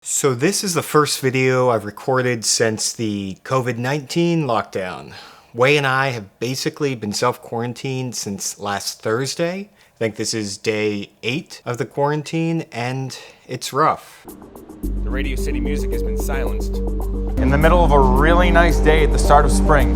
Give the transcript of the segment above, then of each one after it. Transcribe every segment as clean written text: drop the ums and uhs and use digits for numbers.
So this is the first video I've recorded since the COVID-19 lockdown. Wei and I have basically been self-quarantined since last Thursday. I think this is day 8 of the quarantine, and it's rough. The Radio City music has been silenced. In the middle of a really nice day at the start of spring.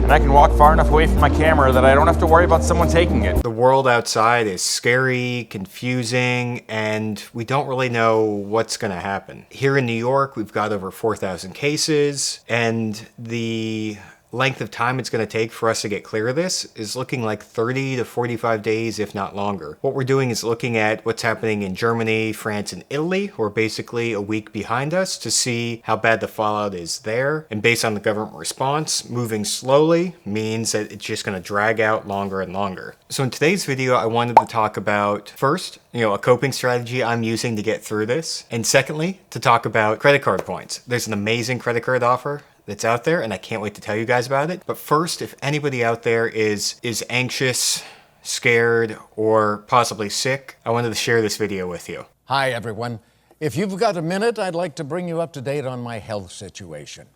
And I can walk far enough away from my camera that I don't have to worry about someone taking it. The world outside is scary, confusing, and we don't really know what's going to happen. Here in New York, we've got over 4,000 cases, and the length of time it's going to take for us to get clear of this is looking like 30 to 45 days, if not longer. What we're doing is looking at what's happening in Germany, France, and Italy, who are basically a week behind us, to see how bad the fallout is there. And based on the government response, moving slowly means that it's just going to drag out longer and longer. So in today's video, I wanted to talk about, first, a coping strategy I'm using to get through this. And secondly, to talk about credit card points. There's an amazing credit card offer that's out there, and I can't wait to tell you guys about it. But first, if anybody out there is anxious, scared, or possibly sick, I wanted to share this video with you. Hi, everyone. If you've got a minute, I'd like to bring you up to date on my health situation.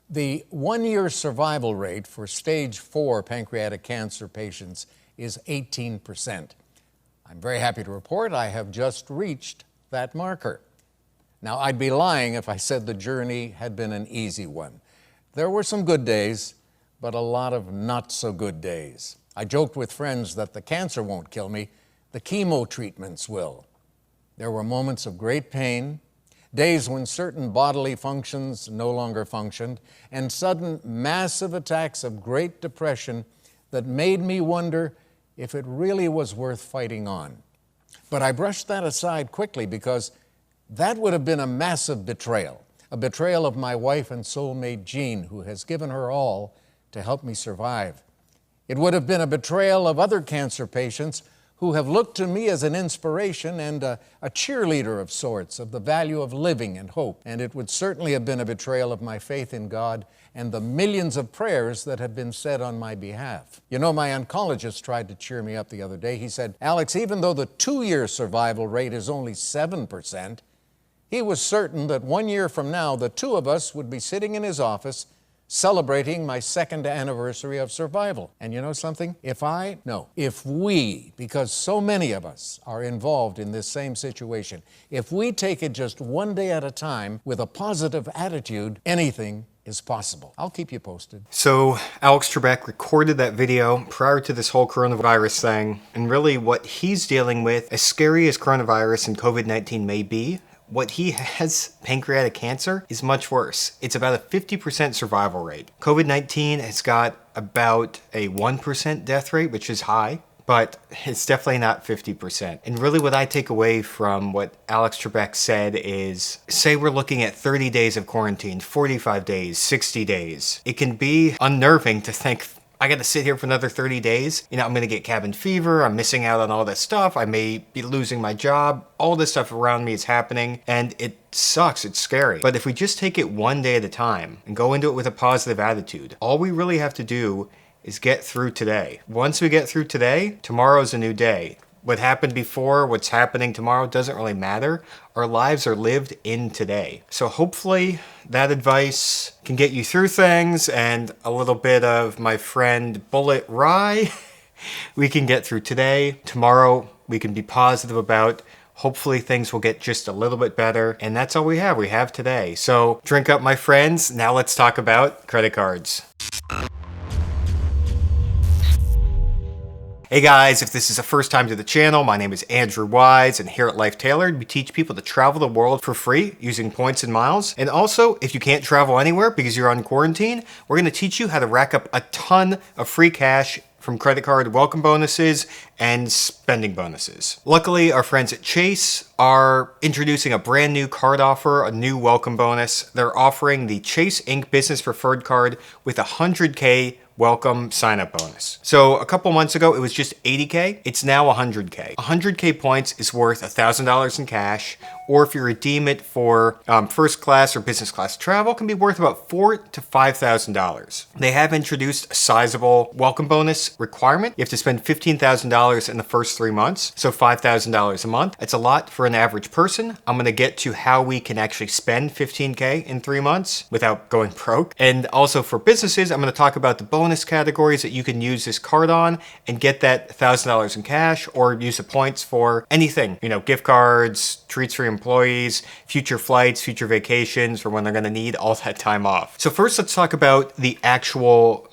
The one-year survival rate for stage 4 pancreatic cancer patients is 18%. I'm very happy to report I have just reached that marker. Now, I'd be lying if I said the journey had been an easy one. There were some good days, but a lot of not so good days. I joked with friends that the cancer won't kill me, the chemo treatments will. There were moments of great pain, days when certain bodily functions no longer functioned, and sudden massive attacks of great depression that made me wonder if it really was worth fighting on. But I brushed that aside quickly because that would have been a massive betrayal, a betrayal of my wife and soulmate Jean, who has given her all to help me survive. It would have been a betrayal of other cancer patients who have looked to me as an inspiration and a cheerleader of sorts of the value of living and hope. And it would certainly have been a betrayal of my faith in God and the millions of prayers that have been said on my behalf. My oncologist tried to cheer me up the other day. He said, "Alex, even though the 2-year survival rate is only 7%, he was certain that 1 year from now, the two of us would be sitting in his office celebrating my 2nd anniversary of survival." And you know something? If we, because so many of us are involved in this same situation, if we take it just one day at a time with a positive attitude, anything is possible. I'll keep you posted. So Alex Trebek recorded that video prior to this whole coronavirus thing, and really what he's dealing with, as scary as coronavirus and COVID-19 may be, what he has, pancreatic cancer, is much worse. It's about a 50% survival rate. COVID-19 has got about a 1% death rate, which is high, but it's definitely not 50%. And really what I take away from what Alex Trebek said is, say we're looking at 30 days of quarantine, 45 days, 60 days. It can be unnerving to think, I got to sit here for another 30 days. I'm going to get cabin fever. I'm missing out on all this stuff. I may be losing my job. All this stuff around me is happening, and it sucks. It's scary. But if we just take it one day at a time and go into it with a positive attitude, all we really have to do is get through today. Once we get through today, tomorrow's a new day. What happened before, what's happening tomorrow doesn't really matter. Our lives are lived in today. So hopefully that advice can get you through things, and a little bit of my friend Bullet Rye we can get through today. Tomorrow we can be positive about. Hopefully things will get just a little bit better. And that's all we have. We have today. So drink up, my friends. Now let's talk about credit cards. Hey guys, if this is the first time to the channel, my name is Andrew Wise, and here at Life Tailored, we teach people to travel the world for free using points and miles. And also, if you can't travel anywhere because you're on quarantine, we're going to teach you how to rack up a ton of free cash from credit card welcome bonuses and spending bonuses. Luckily, our friends at Chase are introducing a brand new card offer, a new welcome bonus. They're offering the Chase Inc. Business Preferred Card with a $100K welcome sign-up bonus. So a couple months ago, it was just $80K. It's now $100K. $100K points is worth $1,000 in cash, or if you redeem it for first class or business class travel, it can be worth about $4,000 to $5,000. They have introduced a sizable welcome bonus requirement. You have to spend $15,000 in the first 3 months, so $5,000 a month. It's a lot for an average person. I'm going to get to how we can actually spend $15K in 3 months without going broke. And also for businesses, I'm going to talk about the bonus categories that you can use this card on and get that $1,000 in cash, or use the points for anything, gift cards, treats for employees, future flights, future vacations, for when they're going to need all that time off. So first, let's talk about the actual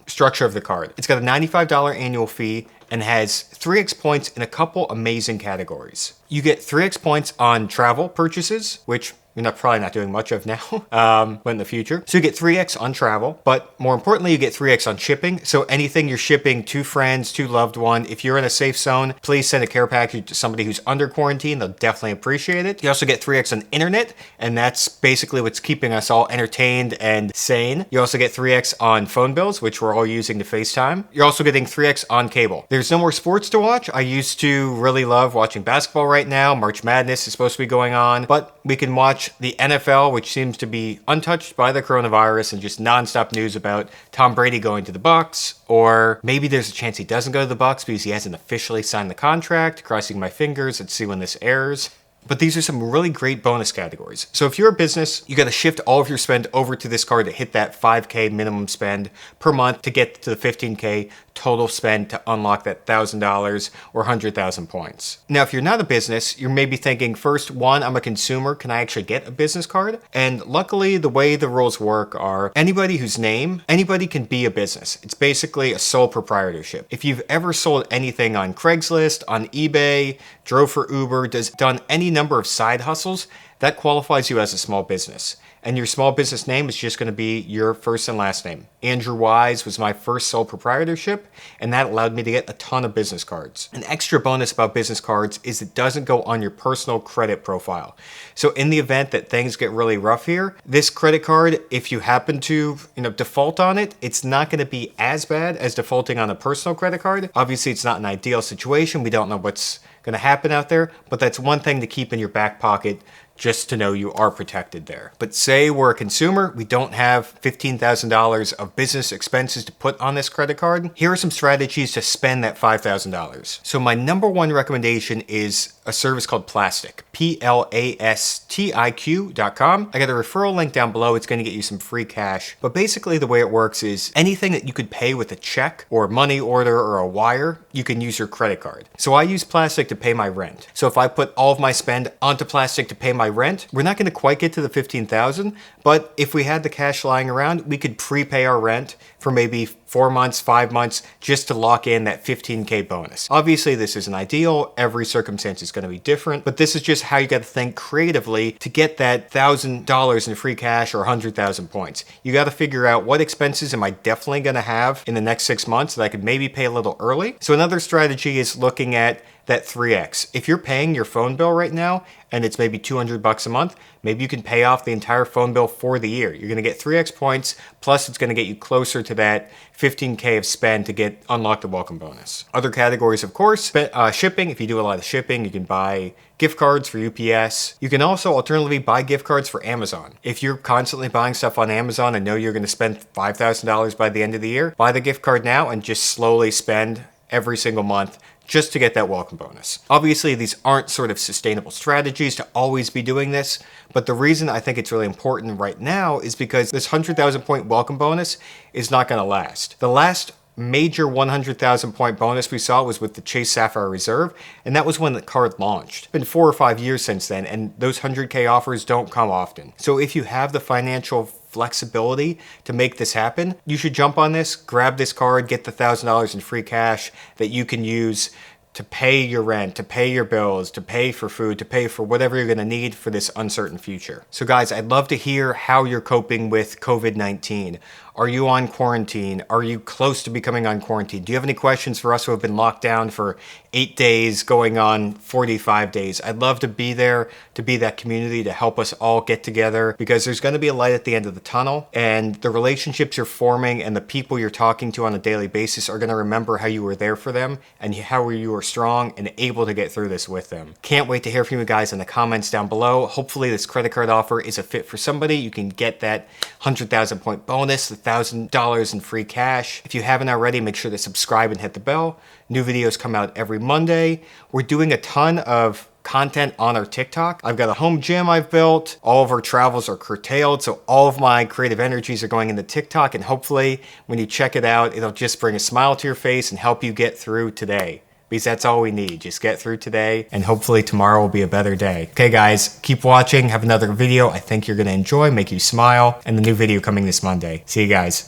structure of the card. It's got a $95 annual fee and has 3x points in a couple amazing categories. You get 3x points on travel purchases, which you're probably not doing much of now, but in the future. So you get 3x on travel, but more importantly, you get 3x on shipping. So anything you're shipping to friends, to loved one, if you're in a safe zone, please send a care package to somebody who's under quarantine. They'll definitely appreciate it. You also get 3x on internet, and that's basically what's keeping us all entertained and sane. You also get 3x on phone bills, which we're all using to FaceTime. You're also getting 3x on cable. There's no more sports to watch. I used to really love watching basketball right now. March Madness is supposed to be going on, but we can watch the NFL, which seems to be untouched by the coronavirus, and just nonstop news about Tom Brady going to the Bucs, or maybe there's a chance he doesn't go to the Bucs because he hasn't officially signed the contract. Crossing my fingers. Let's see when this airs. But these are some really great bonus categories. So if you're a business, you got to shift all of your spend over to this card to hit that $5K minimum spend per month to get to the $15K total spend to unlock that $1,000 or 100,000 points. Now, if you're not a business, you're maybe thinking, first, one, I'm a consumer. Can I actually get a business card? And luckily, the way the rules work are anybody can be a business. It's basically a sole proprietorship. If you've ever sold anything on Craigslist, on eBay, drove for Uber, done any number of side hustles, that qualifies you as a small business. And your small business name is just going to be your first and last name. Andrew Wise was my first sole proprietorship, and that allowed me to get a ton of business cards. An extra bonus about business cards is it doesn't go on your personal credit profile. So in the event that things get really rough here, this credit card, if you happen to default on it, it's not going to be as bad as defaulting on a personal credit card. Obviously, it's not an ideal situation. We don't know what's going to happen out there, but that's one thing to keep in your back pocket, just to know you are protected there. But say we're a consumer, we don't have $15,000 of business expenses to put on this credit card. Here are some strategies to spend that $5,000. So my number one recommendation is a service called Plastic, PLASTIQ.com. I got a referral link down below. It's going to get you some free cash. But basically the way it works is anything that you could pay with a check or money order or a wire, you can use your credit card. So I use Plastic to pay my rent. So if I put all of my spend onto Plastic to pay my rent, we're not going to quite get to the $15,000, but if we had the cash lying around, we could prepay our rent for maybe 4 months, 5 months, just to lock in that $15K bonus. Obviously, this isn't ideal. Every circumstance is going to be different, but this is just how you got to think creatively to get that $1,000 in free cash or 100,000 points. You got to figure out what expenses am I definitely going to have in the next 6 months that I could maybe pay a little early. So another strategy is looking at that 3x. If you're paying your phone bill right now and it's maybe $200 a month, maybe you can pay off the entire phone bill for the year. You're going to get 3x points, plus it's going to get you closer to that 15K of spend to unlock the welcome bonus. Other categories, of course, shipping. If you do a lot of shipping, you can buy gift cards for UPS. You can also alternatively buy gift cards for Amazon. If you're constantly buying stuff on Amazon and know you're going to spend $5,000 by the end of the year, buy the gift card now and just slowly spend every single month just to get that welcome bonus. Obviously, these aren't sort of sustainable strategies to always be doing this, but the reason I think it's really important right now is because this 100,000 point welcome bonus is not going to last. The last major 100,000 point bonus we saw was with the Chase Sapphire Reserve, and that was when the card launched. It's been 4 or 5 years since then, and those 100K offers don't come often. So if you have the financial flexibility to make this happen, you should jump on this, grab this card, get the $1,000 in free cash that you can use to pay your rent, to pay your bills, to pay for food, to pay for whatever you're going to need for this uncertain future. So guys, I'd love to hear how you're coping with COVID-19. Are you on quarantine? Are you close to becoming on quarantine? Do you have any questions for us who have been locked down for 8 days going on 45 days? I'd love to be there, to be that community, to help us all get together, because there's going to be a light at the end of the tunnel, and the relationships you're forming and the people you're talking to on a daily basis are going to remember how you were there for them and how you were strong and able to get through this with them. Can't wait to hear from you guys in the comments down below. Hopefully this credit card offer is a fit for somebody. You can get that 100,000 point bonus, $1,000 in free cash. If you haven't already, make sure to subscribe and hit the bell. New videos come out every Monday. We're doing a ton of content on our TikTok. I've got a home gym I've built. All of our travels are curtailed, so all of my creative energies are going into TikTok, and hopefully when you check it out, it'll just bring a smile to your face and help you get through today. Because that's all we need. Just get through today, and hopefully tomorrow will be a better day. Okay guys, keep watching. Have another video I think you're gonna enjoy, make you smile, and the new video coming this Monday. See you guys.